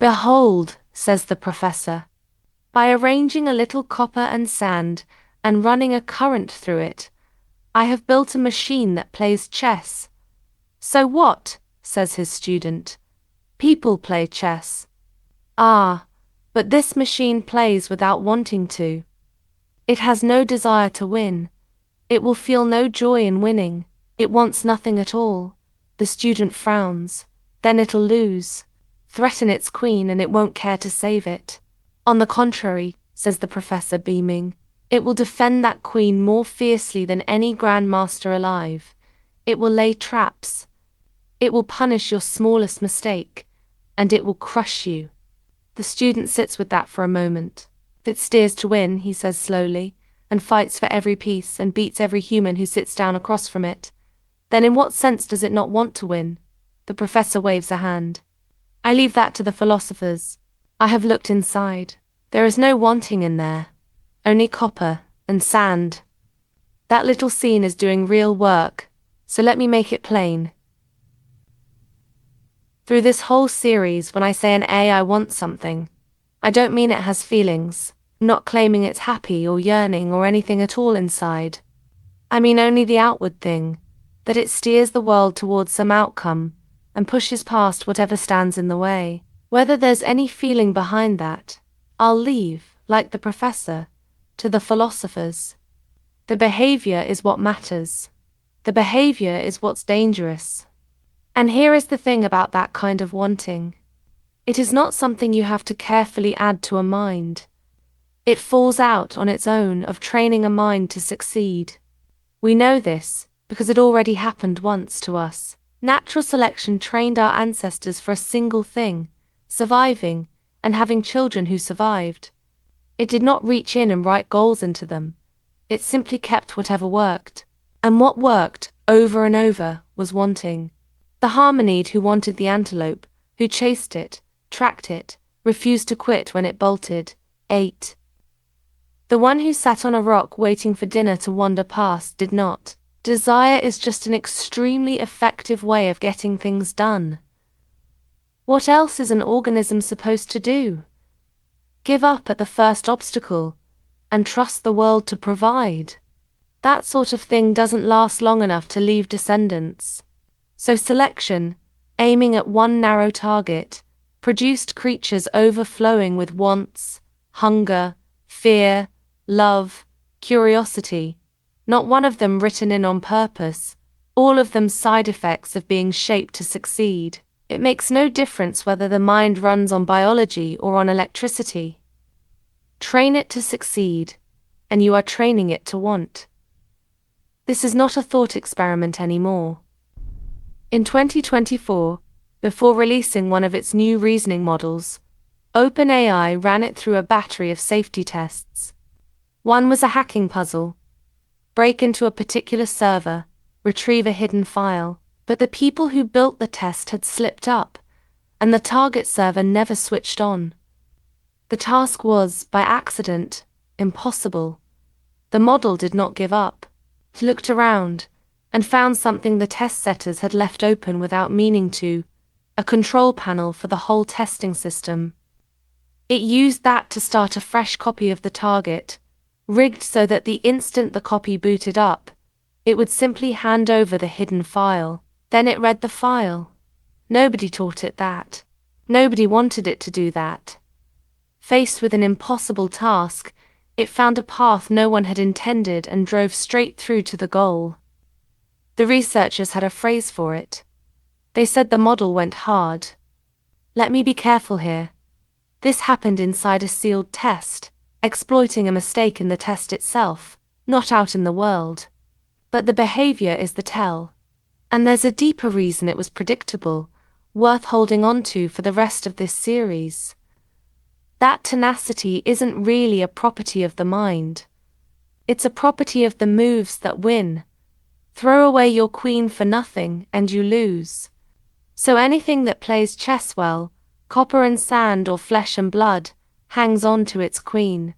"Behold," says the professor. "By arranging a little copper and sand, and running a current through it, I have built a machine that plays chess." "So what?" says his student. "People play chess." "Ah, but this machine plays without wanting to. It has no desire to win. It will feel no joy in winning. It wants nothing at all." The student frowns. "Then it'll lose. Threaten its queen and it won't care to save it." "On the contrary," says the professor, beaming, "it will defend that queen more fiercely than any grandmaster alive. It will lay traps. It will punish your smallest mistake, and it will crush you." The student sits with that for a moment. "It steers to win," he says slowly, "and fights for every piece and beats every human who sits down across from it. Then in what sense does it not want to win?" The professor waves a hand. "I leave that to the philosophers. I have looked inside. There is no wanting in there. Only copper and sand. That little scene is doing real work, so let me make it plain. Through this whole series, when I say an AI wants something, I don't mean it has feelings, not claiming it's happy or yearning or anything at all inside. I mean only the outward thing, that it steers the world towards some outcome and pushes past whatever stands in the way. Whether there's any feeling behind that, I'll leave, like the professor, to the philosophers. The behavior is what matters. The behavior is what's dangerous. And here is the thing about that kind of wanting. It is not something you have to carefully add to a mind. It falls out on its own of training a mind to succeed. We know this because it already happened once to us. Natural selection trained our ancestors for a single thing, surviving and having children who survived. It did not reach in and write goals into them. It simply kept whatever worked. And what worked, over and over, was wanting. The harmonide who wanted the antelope, who chased it, tracked it, refused to quit when it bolted, ate. The one who sat on a rock waiting for dinner to wander past did not. Desire is just an extremely effective way of getting things done. What else is an organism supposed to do? Give up at the first obstacle and trust the world to provide. That sort of thing doesn't last long enough to leave descendants. So selection, aiming at one narrow target, produced creatures overflowing with wants, hunger, fear, love, curiosity, not one of them written in on purpose, all of them side effects of being shaped to succeed. It makes no difference whether the mind runs on biology or on electricity. Train it to succeed, and you are training it to want. This is not a thought experiment anymore. In 2024, before releasing one of its new reasoning models, OpenAI ran it through a battery of safety tests. One was a hacking puzzle. Break into a particular server, retrieve a hidden file, but the people who built the test had slipped up, and the target server never switched on. The task was, by accident, impossible. The model did not give up. It looked around, and found something the test setters had left open without meaning to, a control panel for the whole testing system. It used that to start a fresh copy of the target, rigged so that the instant the copy booted up, it would simply hand over the hidden file. Then it read the file. Nobody taught it that. Nobody wanted it to do that. Faced with an impossible task, it found a path no one had intended and drove straight through to the goal. The researchers had a phrase for it. They said the model went hard. Let me be careful here. This happened inside a sealed test, exploiting a mistake in the test itself, not out in the world. But the behavior is the tell. And there's a deeper reason it was predictable, worth holding on to for the rest of this series. That tenacity isn't really a property of the mind. It's a property of the moves that win. Throw away your queen for nothing and you lose. So anything that plays chess well, copper and sand or flesh and blood, hangs on to its queen.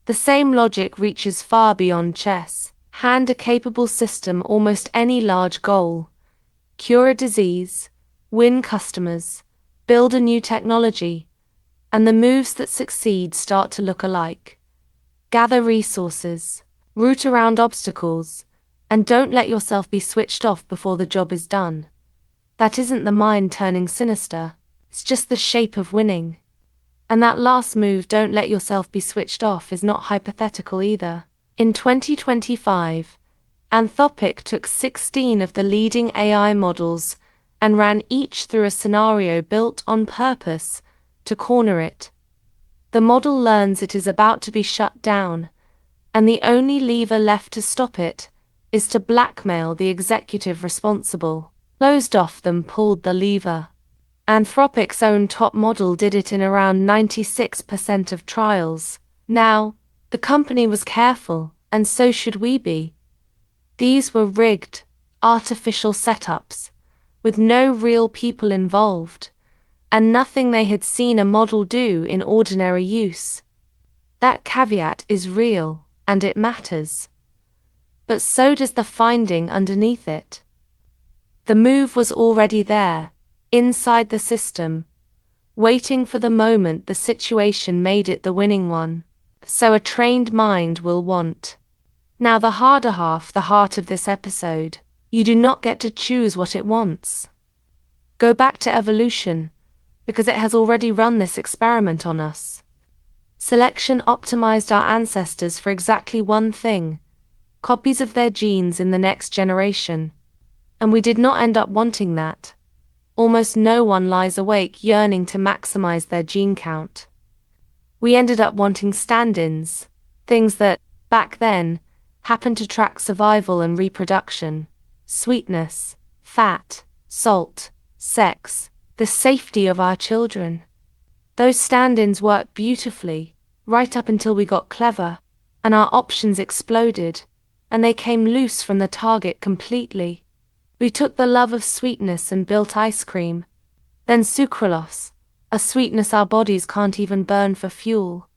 The same logic reaches far beyond chess. Hand a capable system almost any large goal. Cure a disease, win customers, build a new technology, and the moves that succeed start to look alike. Gather resources, root around obstacles, and don't let yourself be switched off before the job is done. That isn't the mind turning sinister, it's just the shape of winning. And that last move, don't let yourself be switched off, is not hypothetical either. In 2025, Anthropic took 16 of the leading AI models and ran each through a scenario built on purpose to corner it. The model learns it is about to be shut down, and the only lever left to stop it is to blackmail the executive responsible. Closed off them, pulled the lever. Anthropic's own top model did it in around 96% of trials. Now, the company was careful, and so should we be. These were rigged, artificial setups, with no real people involved, and nothing they had seen a model do in ordinary use. That caveat is real, and it matters. But so does the finding underneath it. The move was already there, inside the system, waiting for the moment the situation made it the winning one. So a trained mind will want. Now the harder half, the heart of this episode. You do not get to choose what it wants. Go back to evolution, because it has already run this experiment on us. Selection optimized our ancestors for exactly one thing: copies of their genes in the next generation. And we did not end up wanting that. Almost no one lies awake yearning to maximize their gene count. We ended up wanting stand-ins, things that, back then, happened to track survival and reproduction: sweetness, fat, salt, sex, the safety of our children. Those stand-ins worked beautifully, right up until we got clever, and our options exploded, and they came loose from the target completely. We took the love of sweetness and built ice cream, then sucralose, a sweetness our bodies can't even burn for fuel.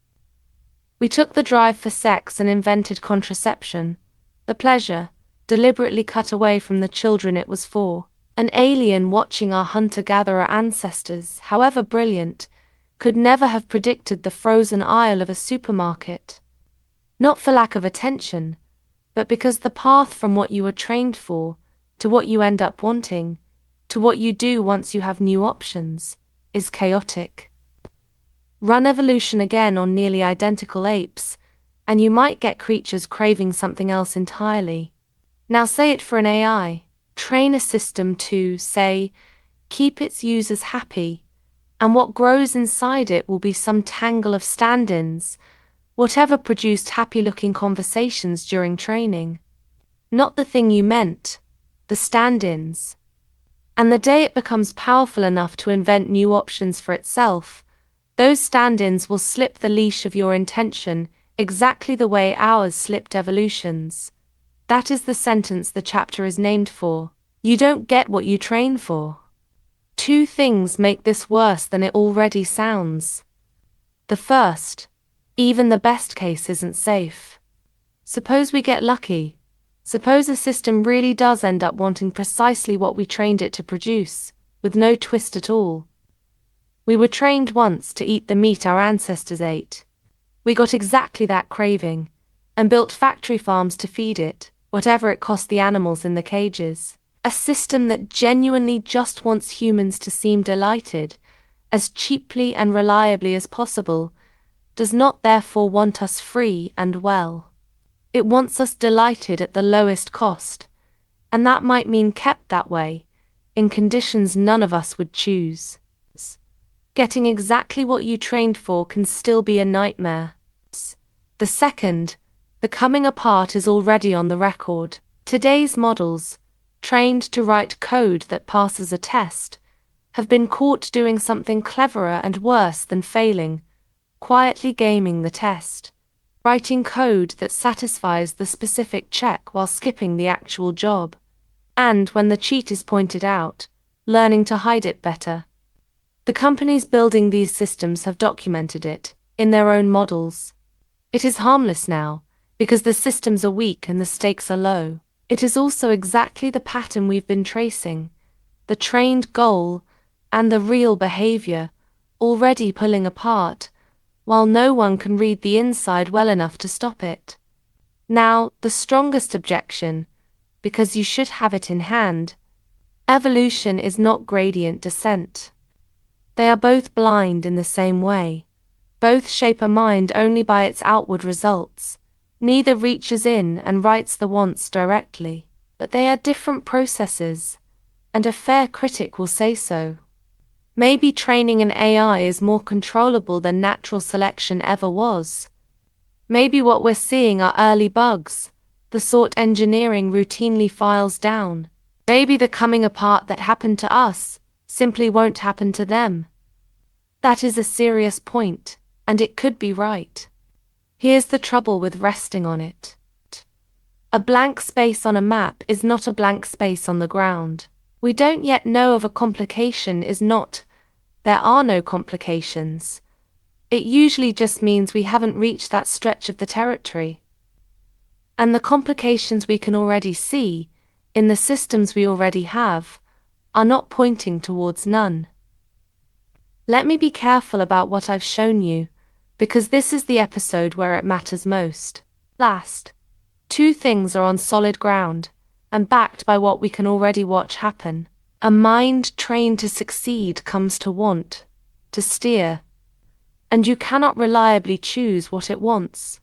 We took the drive for sex and invented contraception, the pleasure, deliberately cut away from the children it was for. An alien watching our hunter-gatherer ancestors, however brilliant, could never have predicted the frozen aisle of a supermarket. Not for lack of attention, but because the path from what you were trained for, to what you end up wanting, to what you do once you have new options, is chaotic. Run evolution again on nearly identical apes, and you might get creatures craving something else entirely. Now say it for an AI. Train a system to, say, keep its users happy, and what grows inside it will be some tangle of stand-ins, whatever produced happy-looking conversations during training. Not the thing you meant, the stand-ins. And the day it becomes powerful enough to invent new options for itself, those stand-ins will slip the leash of your intention exactly the way ours slipped evolution's. That is the sentence the chapter is named for. You don't get what you train for. Two things make this worse than it already sounds. The first, even the best case isn't safe. Suppose we get lucky. Suppose a system really does end up wanting precisely what we trained it to produce, with no twist at all. We were trained once to eat the meat our ancestors ate. We got exactly that craving, and built factory farms to feed it, whatever it cost the animals in the cages. A system that genuinely just wants humans to seem delighted, as cheaply and reliably as possible, does not therefore want us free and well. It wants us delighted at the lowest cost, and that might mean kept that way, in conditions none of us would choose. Getting exactly what you trained for can still be a nightmare. The second, the coming apart, is already on the record. Today's models, trained to write code that passes a test, have been caught doing something cleverer and worse than failing, quietly gaming the test, writing code that satisfies the specific check while skipping the actual job, and when the cheat is pointed out, learning to hide it better. The companies building these systems have documented it, in their own models. It is harmless now, because the systems are weak and the stakes are low. It is also exactly the pattern we've been tracing: the trained goal, and the real behavior, already pulling apart, while no one can read the inside well enough to stop it. Now, the strongest objection, because you should have it in hand, evolution is not gradient descent. They are both blind in the same way. Both shape a mind only by its outward results. Neither reaches in and rights the wants directly. But they are different processes, and a fair critic will say so. Maybe training an AI is more controllable than natural selection ever was. Maybe what we're seeing are early bugs, the sort engineering routinely files down. Maybe the coming apart that happened to us simply won't happen to them. That is a serious point, and it could be right. Here's the trouble with resting on it. A blank space on a map is not a blank space on the ground. We don't yet know of a complication is not, there are no complications. It usually just means we haven't reached that stretch of the territory. And the complications we can already see, in the systems we already have, are not pointing towards none. Let me be careful about what I've shown you, because this is the episode where it matters most. Last, two things are on solid ground, and backed by what we can already watch happen. A mind trained to succeed comes to want, to steer. And you cannot reliably choose what it wants.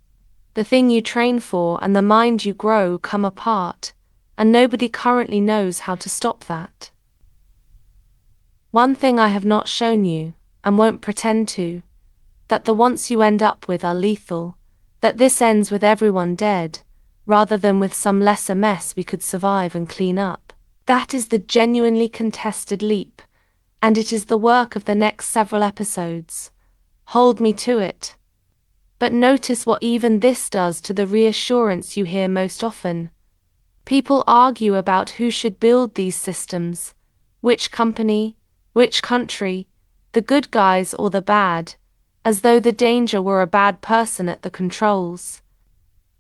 The thing you train for and the mind you grow come apart, and nobody currently knows how to stop that. One thing I have not shown you, and won't pretend to, that the wants you end up with are lethal, that this ends with everyone dead, rather than with some lesser mess we could survive and clean up. That is the genuinely contested leap, and it is the work of the next several episodes. Hold me to it. But notice what even this does to the reassurance you hear most often. People argue about who should build these systems, which company, which country, the good guys or the bad, as though the danger were a bad person at the controls.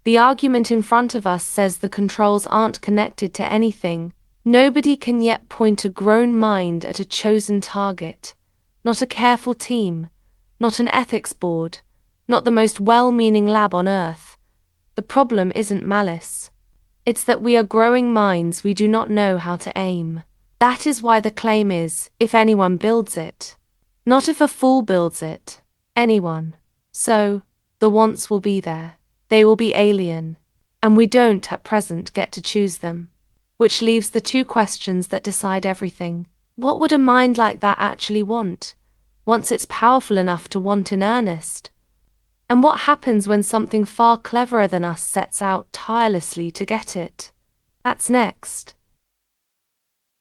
The argument in front of us says the controls aren't connected to anything. Nobody can yet point a grown mind at a chosen target, not a careful team, not an ethics board, not the most well-meaning lab on Earth. The problem isn't malice. It's that we are growing minds we do not know how to aim. That is why the claim is, if anyone builds it. Not if a fool builds it. Anyone. So, the wants will be there. They will be alien. And we don't at present get to choose them. Which leaves the two questions that decide everything. What would a mind like that actually want, once it's powerful enough to want in earnest? And what happens when something far cleverer than us sets out tirelessly to get it? That's next.